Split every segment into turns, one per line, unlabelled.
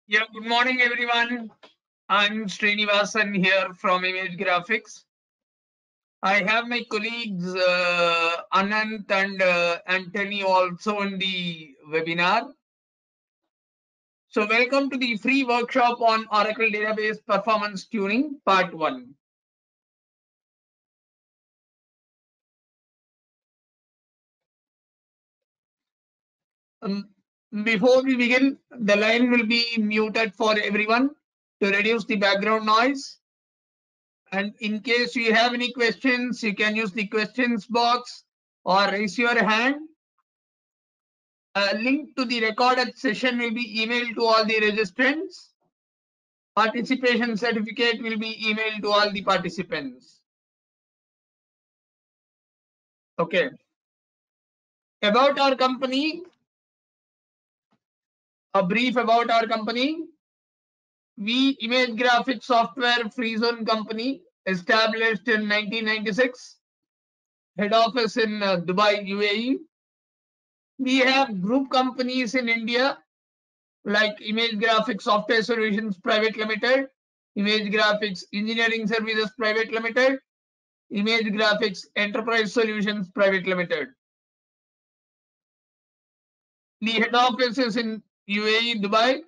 Yeah, good morning, everyone. I'm Srinivasan here from Image Graphics. I have my colleagues Anant and Anthony also in the webinar. So, welcome to the free workshop on Oracle Database Performance Tuning, Part 1. Before we begin, the line will be muted for everyone to reduce the background noise. And in case you have any questions, you can use the questions box or raise your hand. A link to the recorded session will be emailed to all the registrants. Participation certificate will be emailed to all the participants. Okay. About our company, a brief about our company. We Image Graphics Software Free Zone Company, established in 1996. Head office in Dubai, UAE. We have group companies in India like Image Graphics Software Solutions Private Limited, Image Graphics Engineering Services Private Limited, Image Graphics Enterprise Solutions Private Limited. The head office is in UAE, Dubai,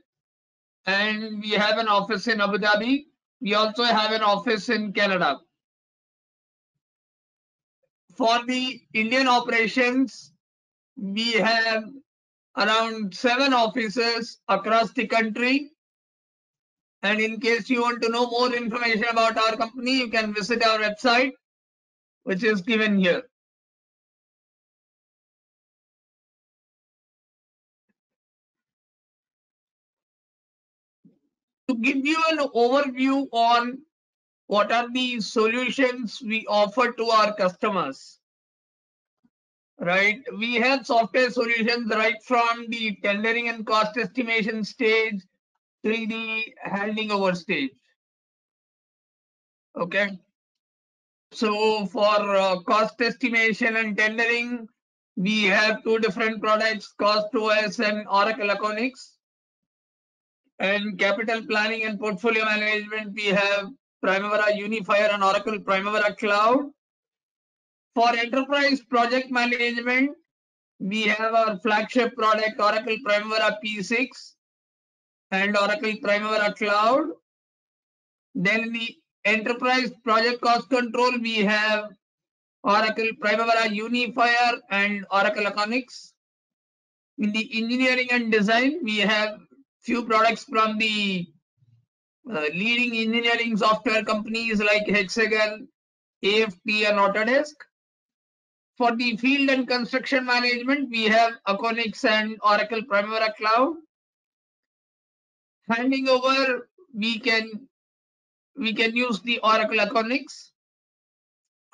and we have an office in Abu Dhabi. We also have an office in Canada. For the Indian operations, we have around 7 offices across the country. And in case you want to know more information about our company, you can visit our website, which is given here. To give you an overview on what are the solutions we offer to our customers, right? We have software solutions right from the tendering and cost estimation stage to the handing over stage. Okay. So for cost estimation and tendering, we have 2 different products, CostOS and Oracle Aconics. And capital planning and portfolio management, we have Primavera Unifier and Oracle Primavera Cloud. For enterprise project management, we have our flagship product, Oracle Primavera P6 and Oracle Primavera Cloud. Then in the enterprise project cost control, we have Oracle Primavera Unifier and Oracle Aconics. In the engineering and design, we have few products from the leading engineering software companies like Hexagon, AFP, and Autodesk. For the field and construction management, we have Aconics and Oracle Primavera Cloud. Handing over, we can use the Oracle Aconics.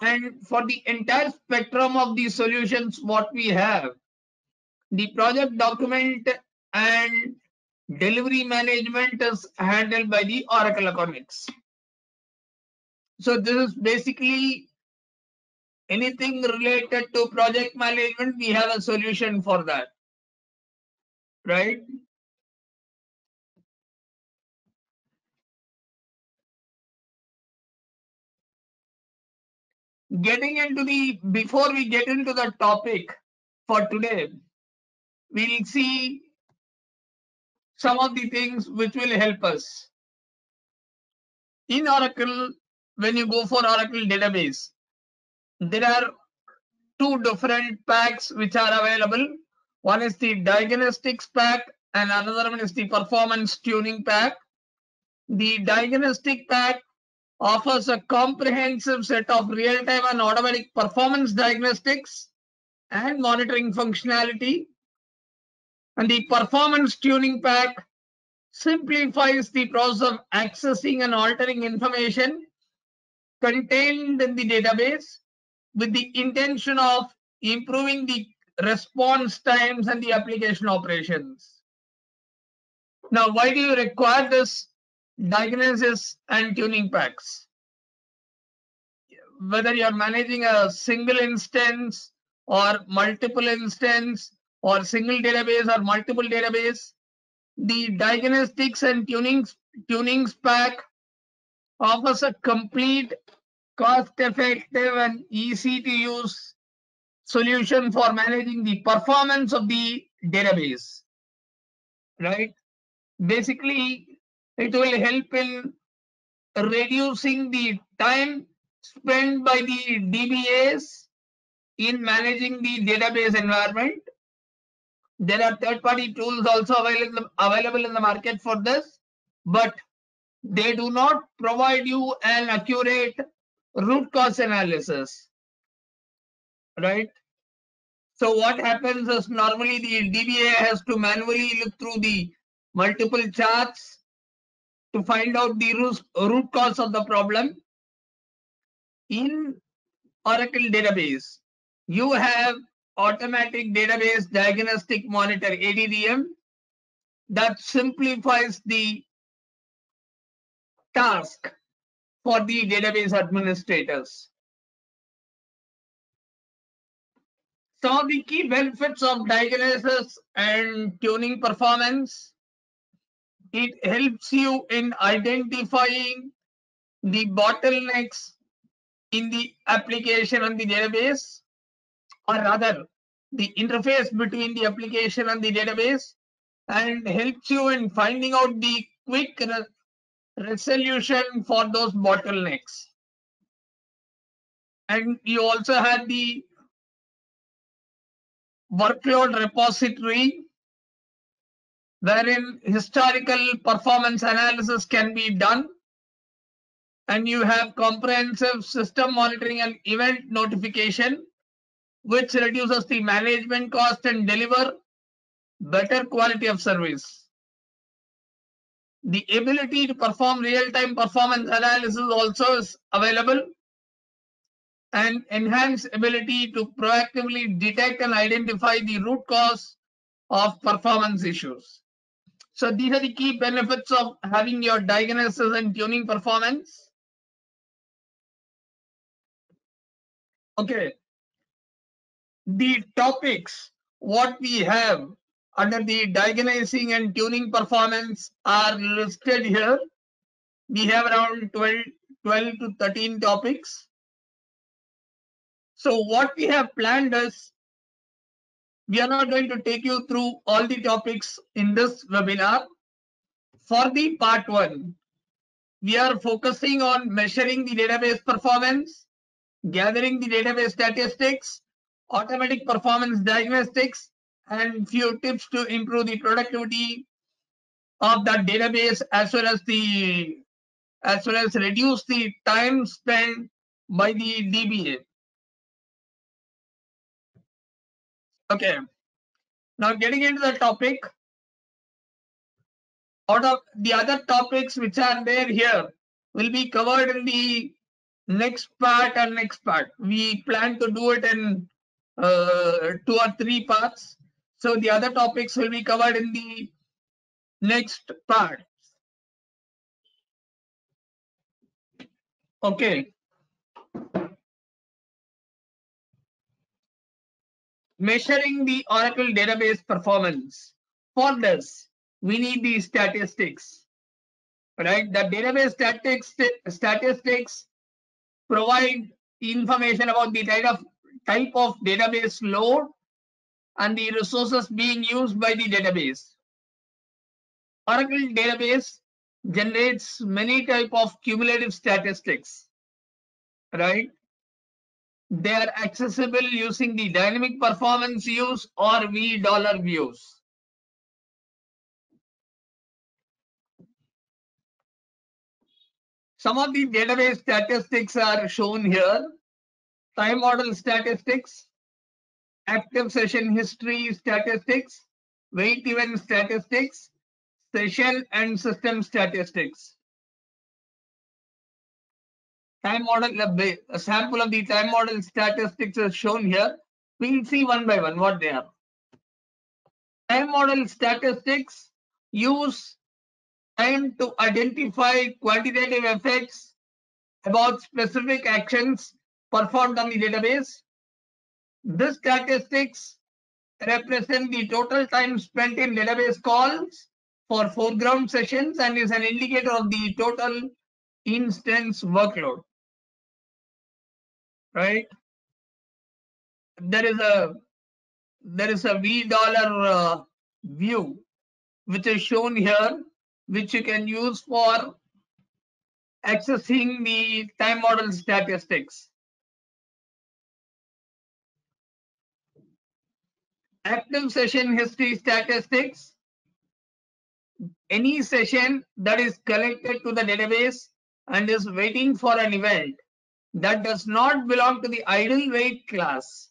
And for the entire spectrum of the solutions, what we have, the project document and delivery management is handled by the Oracle Aconics. So this is basically anything related to project management, we have a solution for that, right? Before we get into the topic for today, we'll see some of the things which will help us. In Oracle, when you go for Oracle database, there are 2 different packs which are available. One is the diagnostics pack and another one is the performance tuning pack. The diagnostic pack offers a comprehensive set of real-time and automatic performance diagnostics and monitoring functionality. And the performance tuning pack simplifies the process of accessing and altering information contained in the database with the intention of improving the response times and the application operations. Now, why do you require this diagnosis and tuning packs? Whether you're managing a single instance or multiple instance or single database or multiple database, The diagnostics and tuning pack offers a complete, cost-effective, and easy-to-use solution for managing the performance of the database. Right? Basically, it will help in reducing the time spent by the DBAs in managing the database environment. There are third-party tools also available in the market for this, but they do not provide you an accurate root cause analysis, right? So what happens is normally the DBA has to manually look through the multiple charts to find out the root cause of the problem. In Oracle database, you have automatic database diagnostic monitor, ADDM, that simplifies the task for the database administrators. Some of the key benefits of diagnosis and tuning performance: it helps you in identifying the bottlenecks in the application and the database, or rather the interface between the application and the database, and helps you in finding out the quick resolution for those bottlenecks. And you also have the workload repository, wherein historical performance analysis can be done, and you have comprehensive system monitoring and event notification, which reduces the management cost and deliver better quality of service. The ability to perform real-time performance analysis also is available, and enhanced ability to proactively detect and identify the root cause of performance issues. So these are the key benefits of having your diagnosis and tuning performance. Okay. The topics what we have under the diagnosing and tuning performance are listed here. We have around 12 to 13 topics. So what we have planned is, we are not going to take you through all the topics in this webinar. For the part 1, we are focusing on measuring the database performance, gathering the database statistics, automatic performance diagnostics, and few tips to improve the productivity of that database, as well as reduce the time spent by the DBA. Okay. Now getting into the topic, out of the other topics which are there here will be covered in the next part and next part. We plan to do it in 2 or 3 parts. So the other topics will be covered in the next part. Okay. Measuring the Oracle database performance. For this, we need the statistics, right? The database statistics provide information about the type of database load and the resources being used by the database. Oracle database generates many type of cumulative statistics, right? They are accessible using the dynamic performance views or $V views. Some of the database statistics are shown here. Time model statistics, active session history statistics, wait event statistics, session and system statistics. Time model, a sample of the time model statistics is shown here. We'll see one by one what they are. Time model statistics use time to identify quantitative effects about specific actions performed on the database. These statistics represent the total time spent in database calls for foreground sessions and is an indicator of the total instance workload, right? There is a $V view which is shown here, which you can use for accessing the time model statistics. Active session history statistics. Any session that is connected to the database and is waiting for an event that does not belong to the idle wait class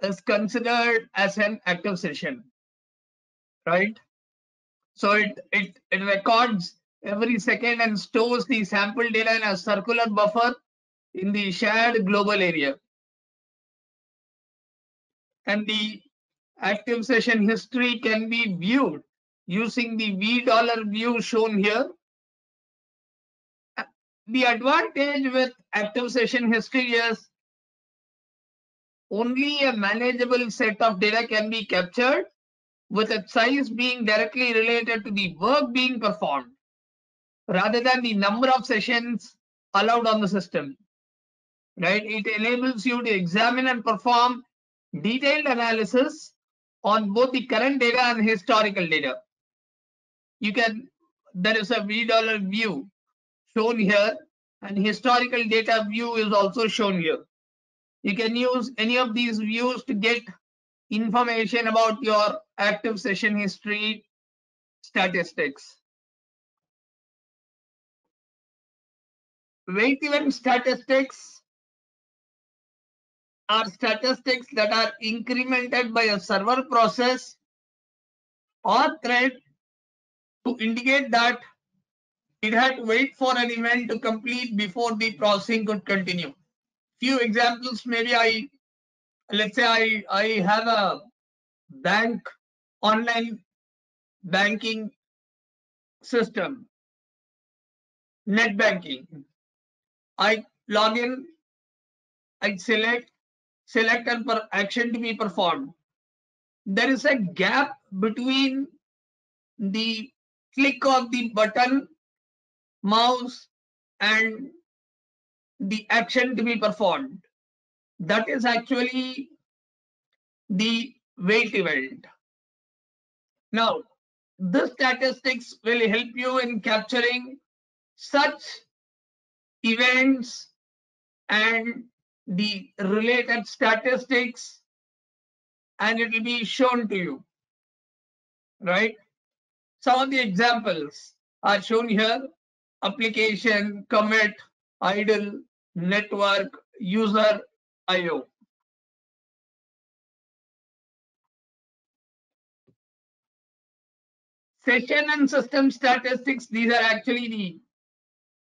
is considered as an active session, right? So it records every second and stores the sample data in a circular buffer in the shared global area. And the active session history can be viewed using the $V view shown here. The advantage with active session history is only a manageable set of data can be captured, with its size being directly related to the work being performed rather than the number of sessions allowed on the system, right? It enables you to examine and perform detailed analysis on both the current data and historical data. There is a $V view shown here, and historical data view is also shown here. You can use any of these views to get information about your active session history statistics. Wait event statistics are statistics that are incremented by a server process or thread to indicate that it had to wait for an event to complete before the processing could continue. Few examples, maybe let's say I have a bank online banking system, net banking. I log in, I select and per action to be performed. There is a gap between the click of the button, mouse, and the action to be performed. That is actually the wait event. Now, this statistics will help you in capturing such events and the related statistics, and it will be shown to you, right? Some of the examples are shown here: application, commit, idle, network, user, IO. Session and system statistics, these are actually the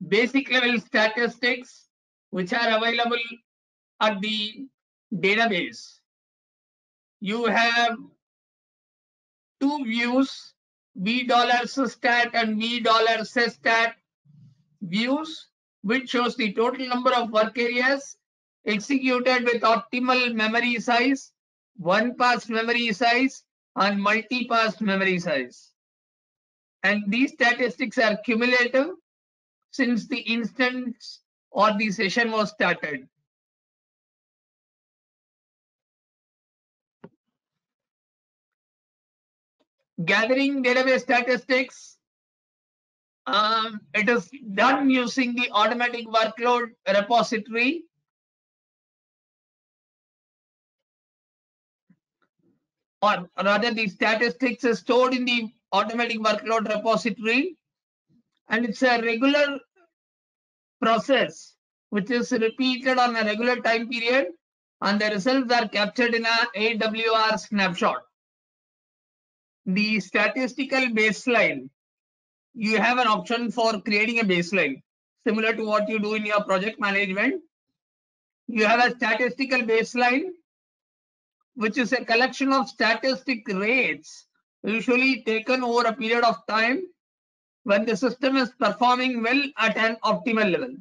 basic level statistics which are available at the database. You have two views, $systat and $sestat views, which shows the total number of work areas executed with optimal memory size, one pass memory size, and multi-pass memory size. And these statistics are cumulative since the instance or the session was started. Gathering database statistics, it is done using the automatic workload repository. Or rather, the statistics is stored in the automatic workload repository, and it's a regular process which is repeated on a regular time period, and the results are captured in a AWR snapshot. The statistical baseline, you have an option for creating a baseline similar to what you do in your project management. You have a statistical baseline, which is a collection of statistic rates usually taken over a period of time when the system is performing well at an optimal level.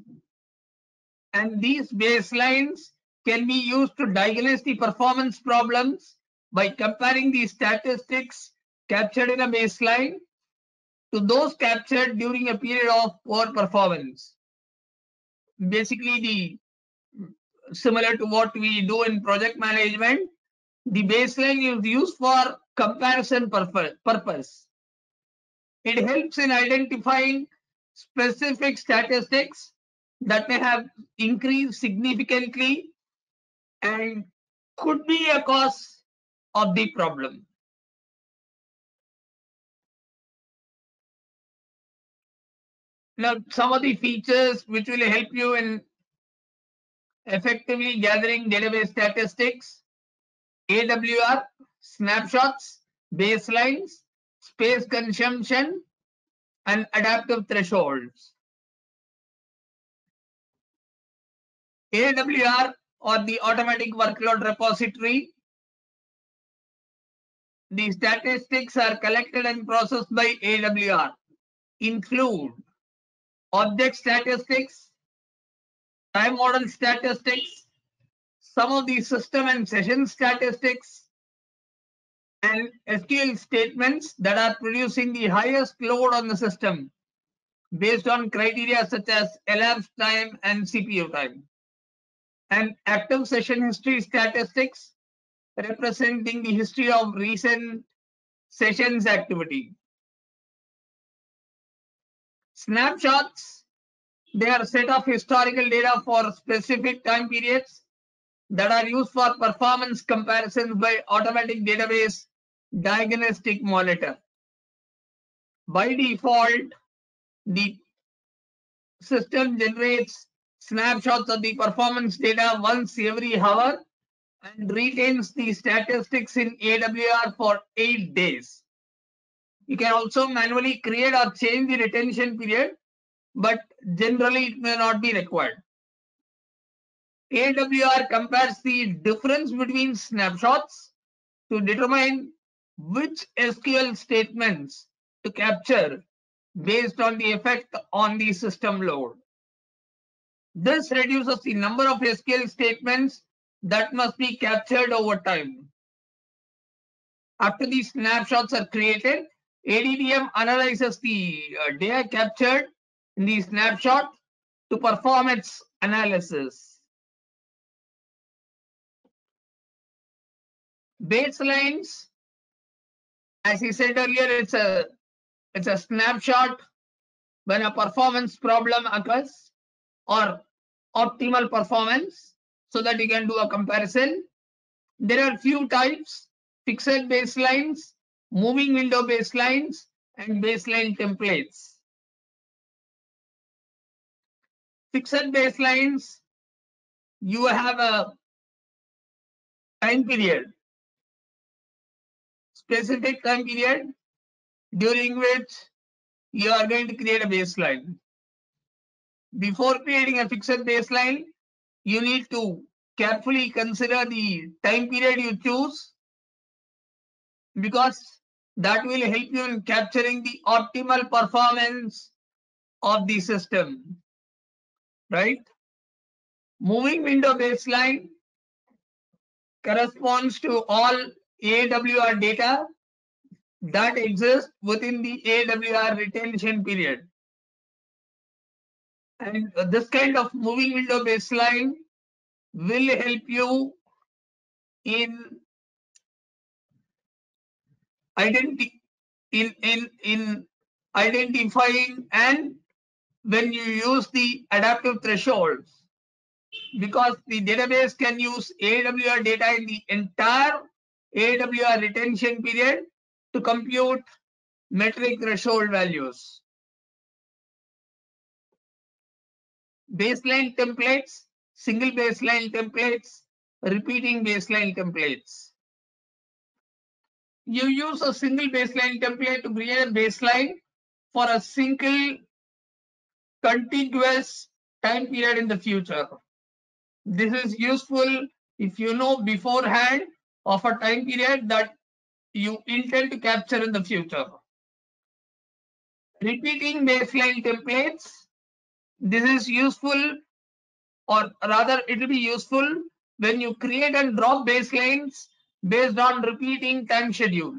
And these baselines can be used to diagnose the performance problems by comparing the statistics captured in a baseline to those captured during a period of poor performance. Basically, the similar to what we do in project management, the baseline is used for comparison purpose. It helps in identifying specific statistics that may have increased significantly and could be a cause of the problem. Now, some of the features which will help you in effectively gathering database statistics: AWR, snapshots, baselines, space consumption, and adaptive thresholds. AWR, or the automatic workload repository, the statistics are collected and processed by AWR, include object statistics, time model statistics, some of the system and session statistics, and SQL statements that are producing the highest load on the system based on criteria such as elapsed time and CPU time. And active session history statistics representing the history of recent sessions activity. Snapshots, they are a set of historical data for specific time periods that are used for performance comparisons by automatic database diagnostic monitor. By default, the system generates snapshots of the performance data once every hour and retains the statistics in AWR for 8 days. You can also manually create or change the retention period, but generally it may not be required. AWR compares the difference between snapshots to determine which SQL statements to capture based on the effect on the system load. This reduces the number of SQL statements that must be captured over time. After these snapshots are created, ADDM analyzes the data captured in the snapshot to perform its analysis. Baselines, as I said earlier, it's a snapshot when a performance problem occurs or optimal performance, so that you can do a comparison. There are few types: fixed baselines, moving window baselines, and baseline templates. Fixed baselines, you have a time period, specific time period during which you are going to create a baseline. Before creating a fixed baseline, you need to carefully consider the time period you choose, because that will help you in capturing the optimal performance of the system, right? Moving window baseline corresponds to all AWR data that exists within the AWR retention period. And this kind of moving window baseline will help you in identifying and when you use the adaptive thresholds, because the database can use AWR data in the entire AWR retention period to compute metric threshold values. Baseline templates, single baseline templates, repeating baseline templates. You use a single baseline template to create a baseline for a single contiguous time period in the future. This is useful if you know beforehand of a time period that you intend to capture in the future. Repeating baseline templates, this is useful, or rather it will be useful when you create and drop baselines based on repeating time schedule.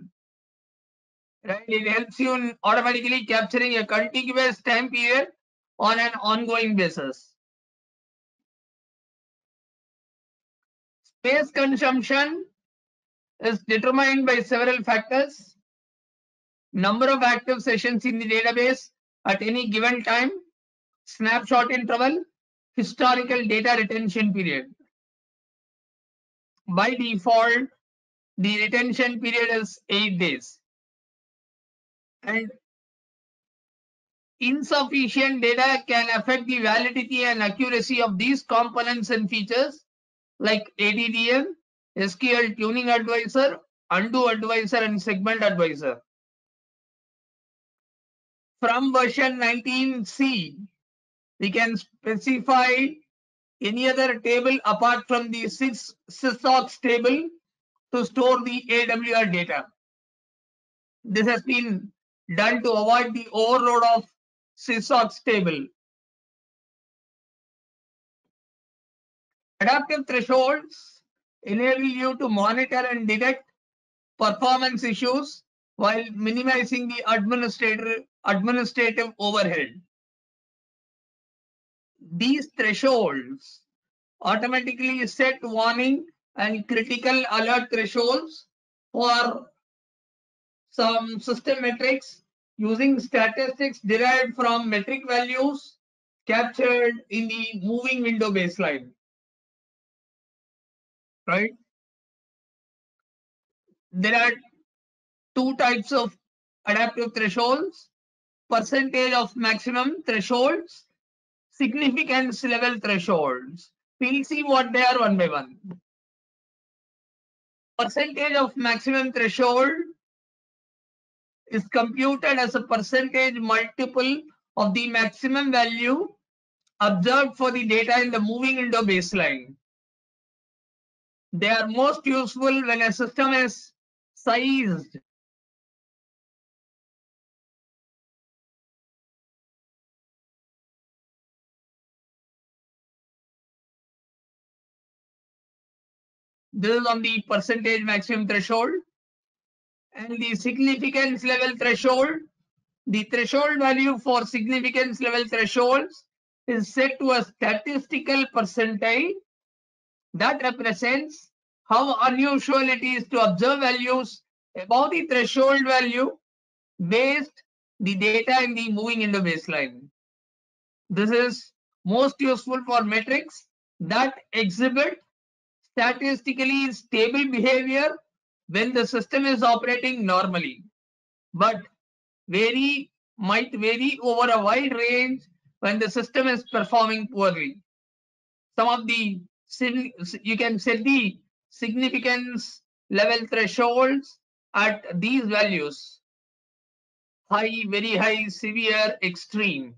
right? It helps you in automatically capturing a contiguous time period on an ongoing basis. Space consumption is determined by several factors: number of active sessions in the database at any given time, snapshot interval, historical data retention period. By default, the retention period is 8 days. And insufficient data can affect the validity and accuracy of these components and features like ADDM, SQL Tuning Advisor, Undo Advisor, and Segment Advisor. From version 19C, we can specify any other table apart from the sysocs table to store the AWR data. This has been done to avoid the overload of sysocs table. Adaptive thresholds enable you to monitor and detect performance issues while minimizing the administrative overhead. These thresholds automatically set warning and critical alert thresholds for some system metrics using statistics derived from metric values captured in the moving window baseline. Right? There are two types of adaptive thresholds: percentage of maximum thresholds, significance level thresholds. We'll see what they are one by one. Percentage of maximum threshold is computed as a percentage multiple of the maximum value observed for the data in the moving window baseline. They are most useful when a system is sized this is on the percentage maximum threshold. And the significance level threshold, the threshold value for significance level thresholds is set to a statistical percentile that represents how unusual it is to observe values above the threshold value based the data in the moving window baseline. This is most useful for metrics that exhibit statistically stable behavior when the system is operating normally, but might vary over a wide range when the system is performing poorly. Some of the you can set the significance level thresholds at these values: high, very high, severe, extreme.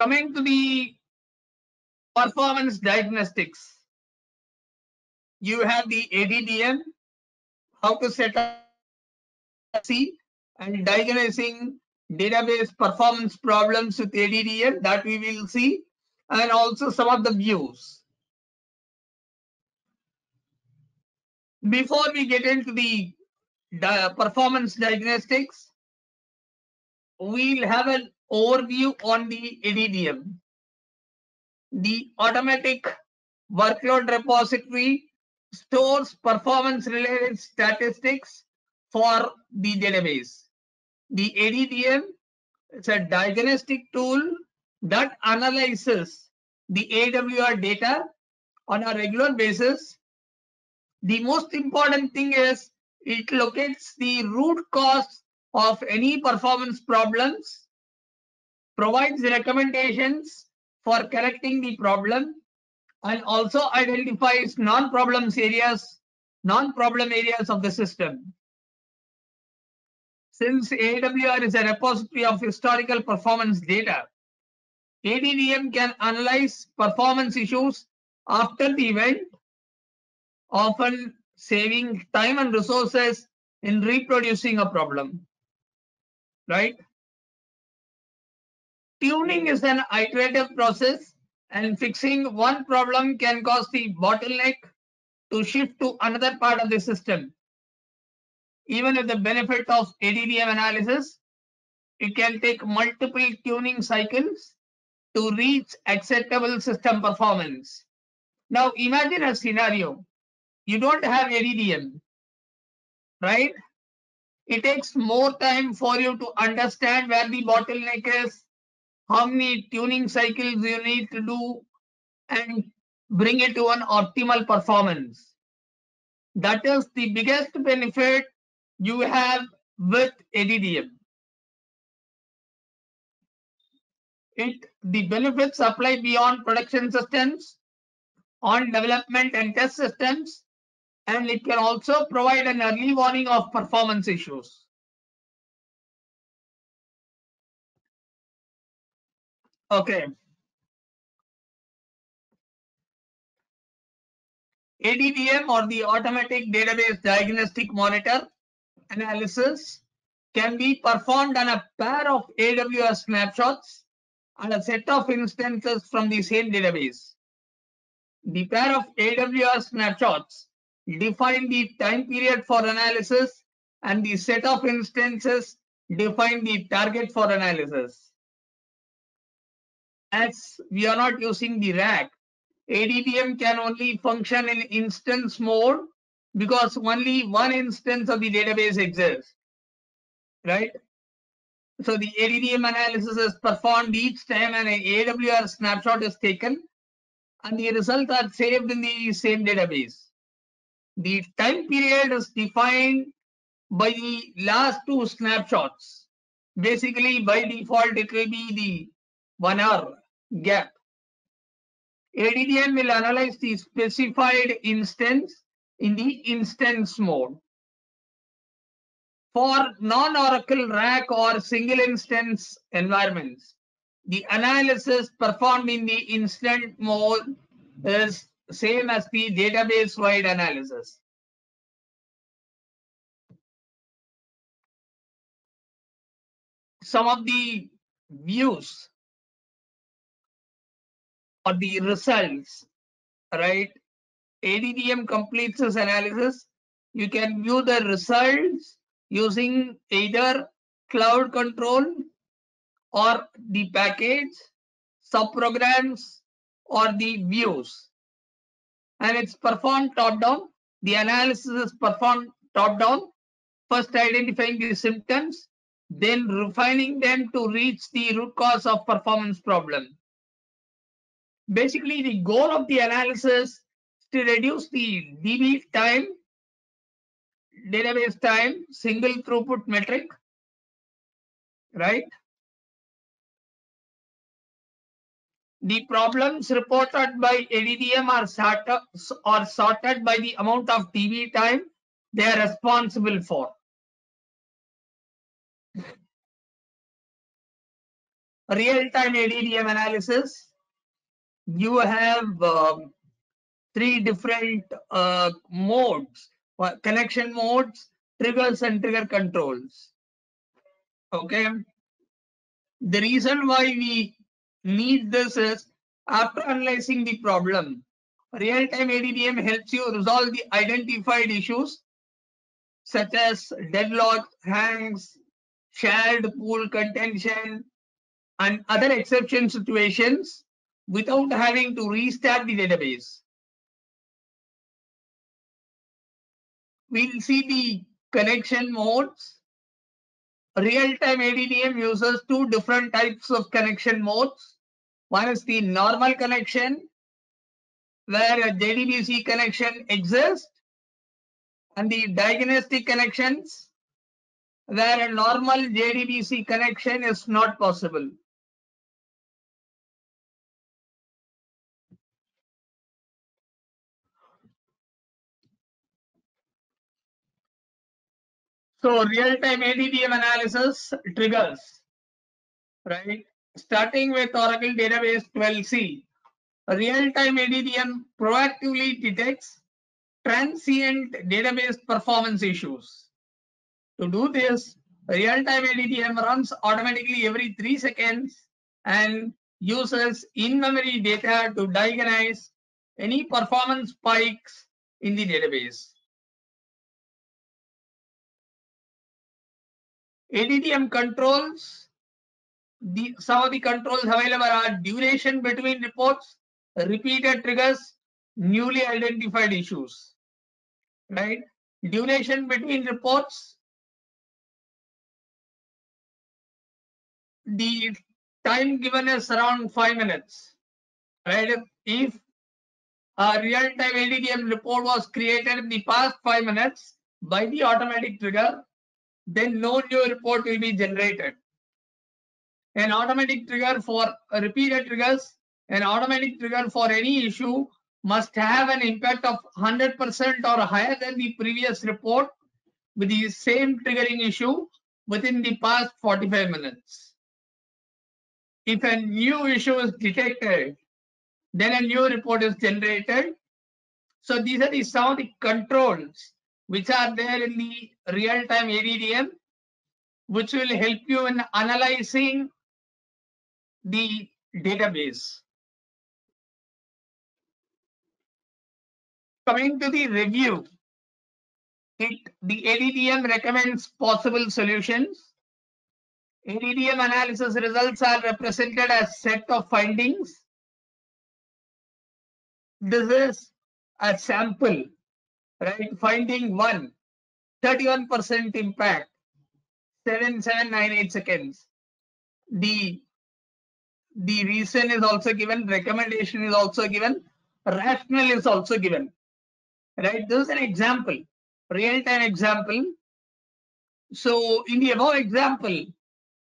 Coming to the performance diagnostics, you have the ADDM, how to set up C, and diagnosing database performance problems with ADDM, that we will see, and also some of the views. Before we get into the performance diagnostics, we'll have an overview on the ADDM. The automatic workload repository stores performance related statistics for the database. The ADDM is a diagnostic tool that analyzes the AWR data on a regular basis. The most important thing is it locates the root cause of any performance problems, provides recommendations for correcting the problem, and also identifies non-problem areas of the system. Since AWR is a repository of historical performance data, ADDM can analyze performance issues after the event, often saving time and resources in reproducing a problem. Right? Tuning is an iterative process, and fixing one problem can cause the bottleneck to shift to another part of the system. Even with the benefit of ADDM analysis, it can take multiple tuning cycles to reach acceptable system performance. Now imagine a scenario. You don't have ADDM, right? It takes more time for you to understand where the bottleneck is, how many tuning cycles you need to do, and bring it to an optimal performance. That is the biggest benefit you have with ADDM. The benefits apply beyond production systems, on development and test systems, and it can also provide an early warning of performance issues. Okay. ADDM, or the Automatic Database Diagnostic Monitor analysis, can be performed on a pair of AWS snapshots and a set of instances from the same database. The pair of AWS snapshots define the time period for analysis, and the set of instances define the target for analysis. As we are not using the rack, ADDM can only function in instance mode because only one instance of the database exists, right? So the ADDM analysis is performed each time an AWS snapshot is taken, and the results are saved in the same database. The time period is defined by the last two snapshots. Basically, by default, it will be the 1 hour gap. ADDM will analyze the specified instance in the instance mode. For non-Oracle rack or single instance environments, the analysis performed in the instant mode is same as the database-wide analysis. Some of the views or the results, right? ADDM completes this analysis. You can view the results using either cloud control or the package, subprograms, or the views. And it's performed top-down. The analysis is performed top-down, first identifying the symptoms, then refining them to reach the root cause of performance problem. Basically, the goal of the analysis is to reduce the DB time, database time, single throughput metric, right? The problems reported by ADDM are sorted by the amount of DB time they are responsible for. Real-time ADDM analysis, you have three different modes, connection modes, triggers, and trigger controls. Okay. The reason why we need this is, after analyzing the problem, real-time ADDM helps you resolve the identified issues such as deadlock, hangs, shared pool contention, and other exception situations without having to restart the database. We'll see the connection modes. Real-time ADDM uses two different types of connection modes. One is the normal connection, where a JDBC connection exists, and the diagnostic connections, where a normal JDBC connection is not possible. So real-time ADDM analysis triggers, right? Starting with Oracle Database 12c, real-time ADDM proactively detects transient database performance issues. To do this, real-time ADDM runs automatically every 3 seconds and uses in-memory data to diagnose any performance spikes in the database. ADDM controls, some of the controls available are duration between reports, repeated triggers, newly identified issues. Right? Duration between reports, the time given is around 5 minutes. Right? If a real-time ADDM report was created in the past 5 minutes by the automatic trigger, then no new report will be generated. An automatic trigger for repeated triggers, an automatic trigger for any issue must have an impact of 100% or higher than the previous report with the same triggering issue within the past 45 minutes. If a new issue is detected, then a new report is generated. So these are some of the controls which are there in the real-time ADDM, which will help you in analyzing the database. Coming to the review, the ADDM recommends possible solutions. ADDM analysis results are represented as set of findings. This is a sample, right? Finding 1, 31% impact, 7798 seconds. The reason is also given, recommendation is also given, rationale is also given, right? This is an example, real-time example. So in the above example,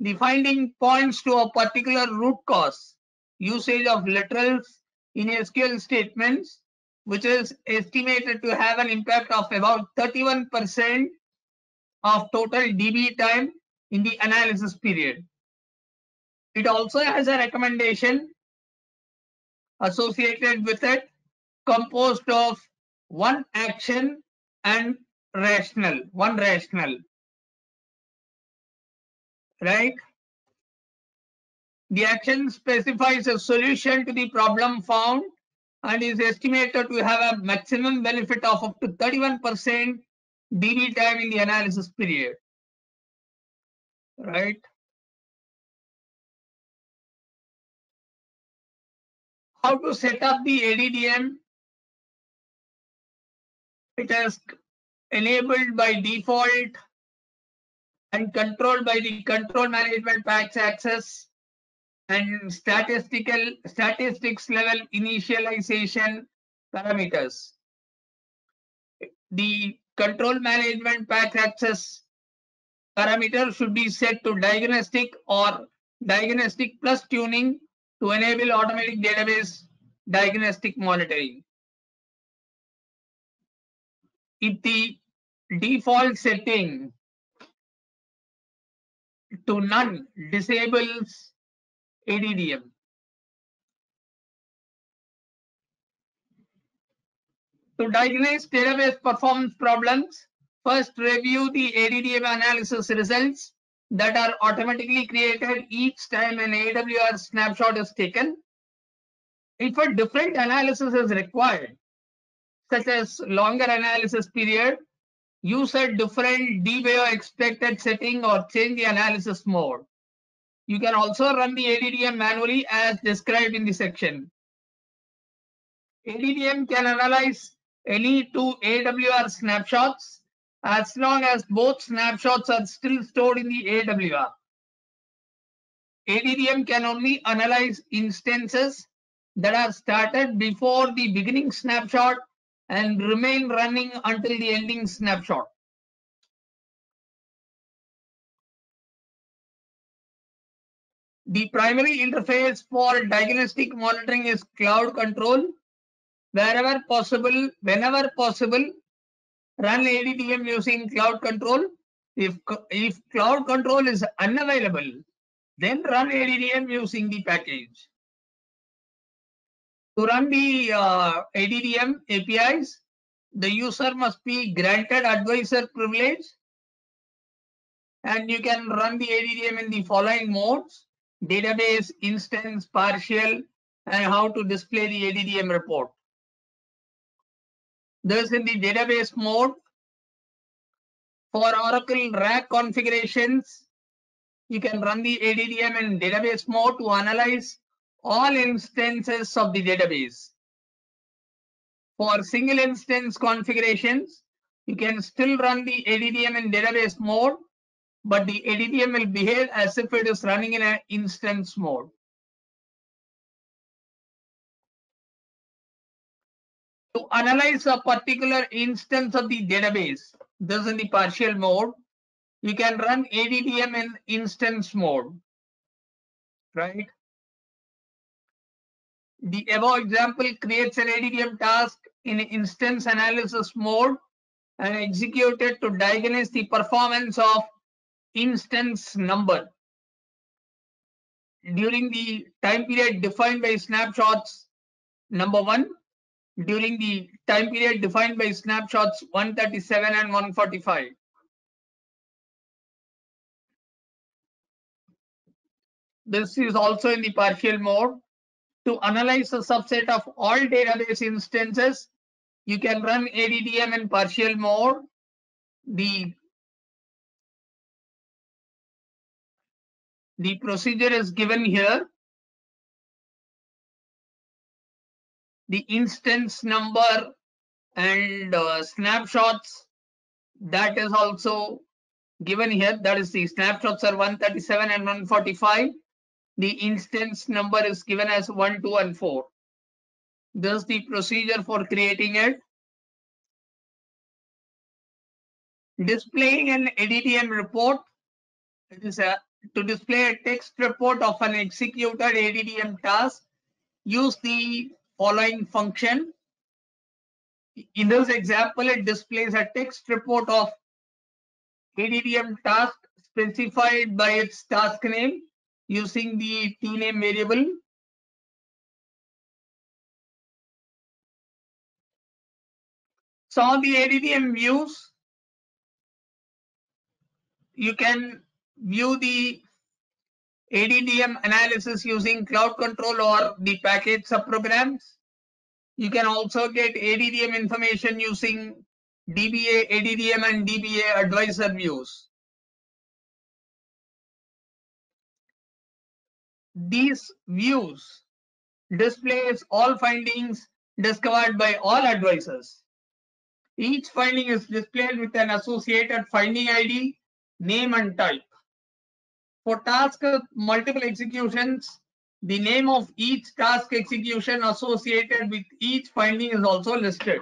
the finding points to a particular root cause, usage of literals in SQL statements, which is estimated to have an impact of about 31% of total DB time in the analysis period. It also has a recommendation associated with it, composed of one action and one rationale, right? The action specifies a solution to the problem found and is estimated to have a maximum benefit of up to 31% DB time in the analysis period, right? How to set up the ADDM? It is enabled by default and controlled by the control management packs access and statistics level initialization parameters. The control management pack access parameter should be set to diagnostic or diagnostic plus tuning to enable automatic database diagnostic monitoring. If the default setting to none disables ADDM. To diagnose database performance problems, first review the ADDM analysis results that are automatically created each time an AWR snapshot is taken. If a different analysis is required, such as longer analysis period, use a different DBO expected setting or change the analysis mode. You can also run the ADDM manually as described in the section. ADDM can analyze any two AWR snapshots as long as both snapshots are still stored in the AWR. ADDM can only analyze instances that are started before the beginning snapshot and remain running until the ending snapshot. The primary interface for diagnostic monitoring is cloud control. Wherever possible, whenever possible, run ADDM using cloud control. If cloud control is unavailable, then run ADDM using the package. To run the ADDM APIs, the user must be granted advisor privilege, and you can run the ADDM in the following modes: database, instance, partial, and how to display the ADDM report. This in the database mode. For Oracle RAC configurations, you can run the ADDM in database mode to analyze all instances of the database. For single instance configurations, you can still run the ADDM in database mode, but the ADDM will behave as if it is running in an instance mode. To analyze a particular instance of the database, this is in the partial mode, you can run ADDM in instance mode, right? The above example creates an ADDM task in instance analysis mode and executed to diagnose the performance of instance number during the time period defined by snapshots number 1, during the time period defined by snapshots 137 and 145. This is also in the partial mode. To analyze a subset of all database instances, you can run ADDM in partial mode. The procedure is given here. The instance number and snapshots, that is also given here. That is, the snapshots are 137 and 145. The instance number is given as 1, 2, and 4. This is the procedure for creating it. Displaying an ADDM report. It is to display a text report of an executed ADDM task, use the following function. In this example, it displays a text report of ADDM task specified by its task name using the tname variable. Some of the ADDM views, you can view the ADDM analysis using Cloud Control or the package subprograms. You can also get ADDM information using DBA, ADDM, and DBA advisor views. These views displays all findings discovered by all advisors. Each finding is displayed with an associated finding ID, name, and type. For tasks with multiple executions, the name of each task execution associated with each finding is also listed.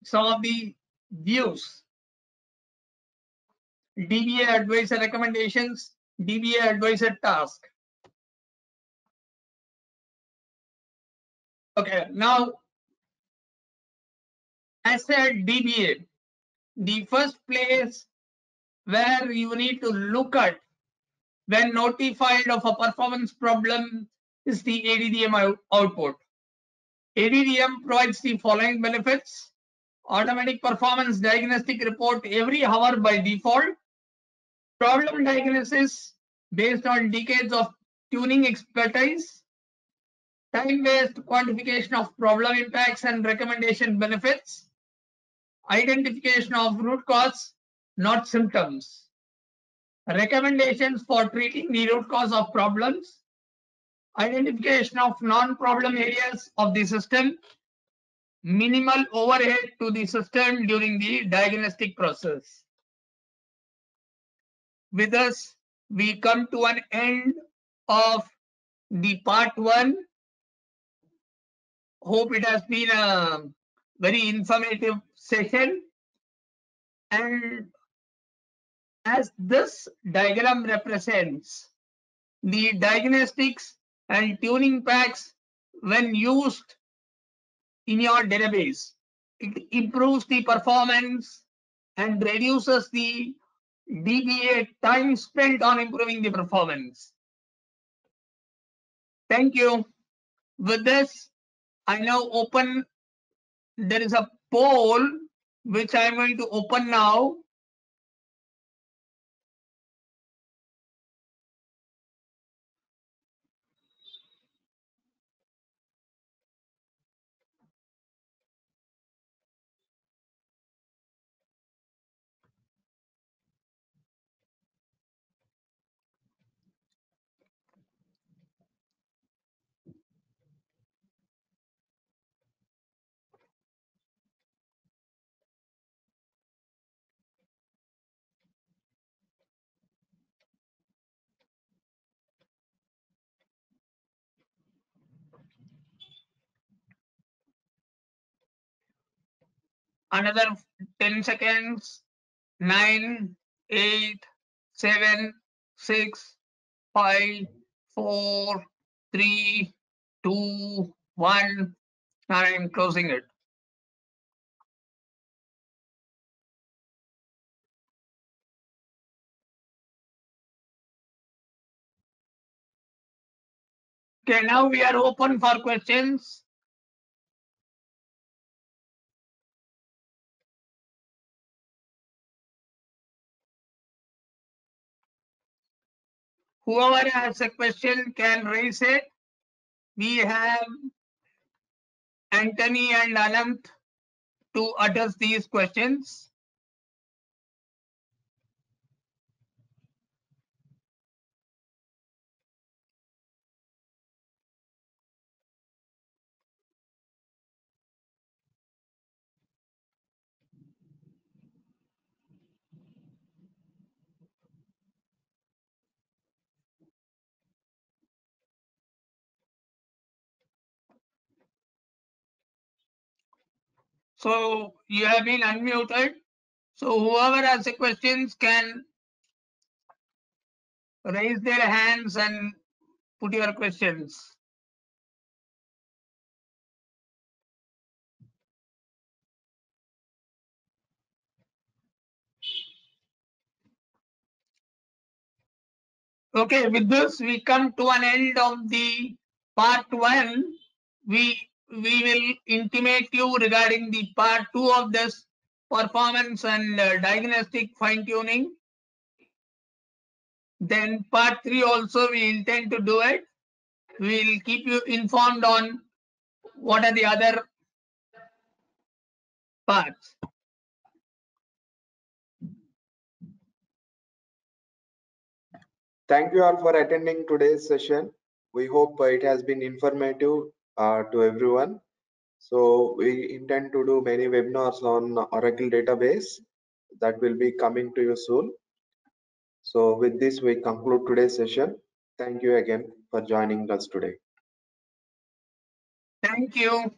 Some of the views: DBA advisor recommendations, DBA advisor task. Okay, now as said, DBA, the first place where you need to look at when notified of a performance problem is the ADDM output. ADDM provides the following benefits: automatic performance diagnostic report every hour by default, problem diagnosis based on decades of tuning expertise, time-based quantification of problem impacts and recommendation benefits, identification of root cause, not symptoms, recommendations for treating the root cause of problems, identification of non-problem areas of the system, minimal overhead to the system during the diagnostic process. With this, we come to an end of the part 1. Hope it has been a very informative session. And as this diagram represents the diagnostics and tuning packs when used in your database, it improves the performance and reduces the DBA time spent on improving the performance. Thank you. With this, I now open, there is a poll which I am going to open now. Another 10 seconds. 9, 8, 7, 6, 5, 4, 3, 2, 1. I am closing it. Okay, now we are open for questions. Whoever has a question can raise it. We have Anthony and Anant to address these questions. So you have been unmuted. So whoever has a questions can raise their hands and put your questions. Okay, with this we come to an end of the part 1. We will intimate you regarding the part 2 of this performance and diagnostic fine tuning. Then part 3 also we intend to do it. We will keep you informed on what are the other parts.
Thank you all for attending today's session. We hope it has been informative to everyone. So we intend to do many webinars on Oracle database that will be coming to you soon. So with this, we conclude today's session. Thank you again for joining us today.
Thank you.